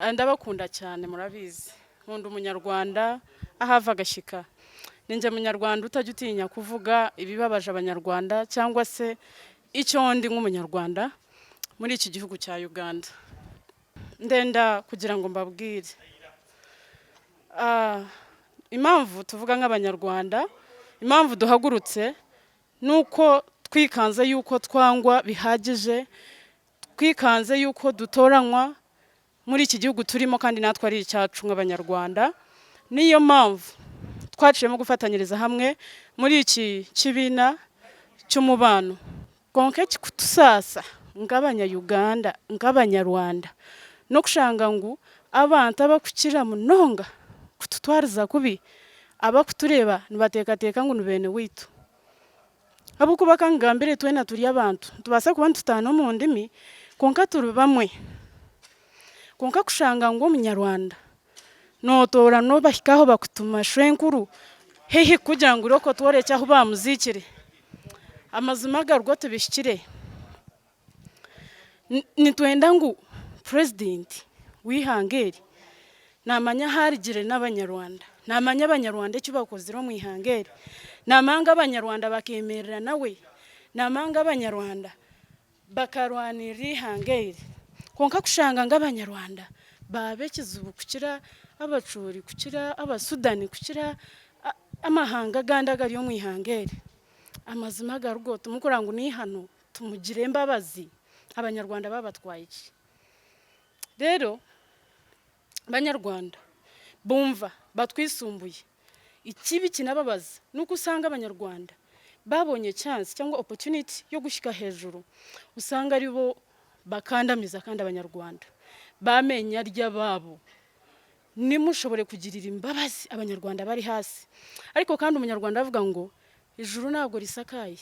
Ndabakunda cyane murabizi. Nkunda umunyarwanda ahava agashyika. Ninjye munyarwanda utajya utinya kuvuga ibibabaje abanyarwanda cyangwa se icyo ndi nk'umunyarwanda muri iki gihugu cya Uganda. Ndenda kugira ngo mbabwire. Impamvu tuvuga nk'abanyarwanda, impamvu duhagurutse nuko twikanze yuko twangwa bihagije, twikanze yuko dutoranywa muri iki gihugu turimo kandi natwe ari icyacu nk'abanyarwanda. Niyo mpamvu twaciyemo gufatanyiriza hamwe muri iki kibina cy'umubano konke kutusasa ng'abanyayuganda ng'abanyarwanda no kushanga ngo abantu abakukira munonga kututwariza kubi abakutureba nibatekateka ngo nubene witu abo kubaka ngambere twena turi abantu tubasa kuba tutano mu ndimi konka turi bamwe konka kushanga ngo umunyarwanda notora no bahikaho bakutuma shwenkuru hehe kugira ngo uroko twore cyaho bamuzikire amazima garwo tubishikire nitwenda ngo president wihangeri namanya harigire n'abanyarwanda namanya abanyarwanda cyo bakoziro mu ihangeri namanga abanyarwanda bakemerera nawe namanga abanyarwanda bakarwanira ihangeri konka kushanga ng'abanyarwanda babekizubu kukira abacuri kukira abasudani kukira amahanga gandagari yo mu ihangeri amazima garwo tumukurango ni hano tumugire imbabazi abanyarwanda babatwaye iki rero abanyarwanda bumva batwisumbuye ikibi kinababaza nuko usanga abanyarwanda babonye chance cyangwa opportunity yo gushika hejuru usanga ari bo bakandamiza kandi abanyarwanda bamenya ry'ababo nimushobore kugirira imbabazi abanyarwanda bari hasi ariko kandi umunyarwanda avuga ngo ijuru ntabwo risakaye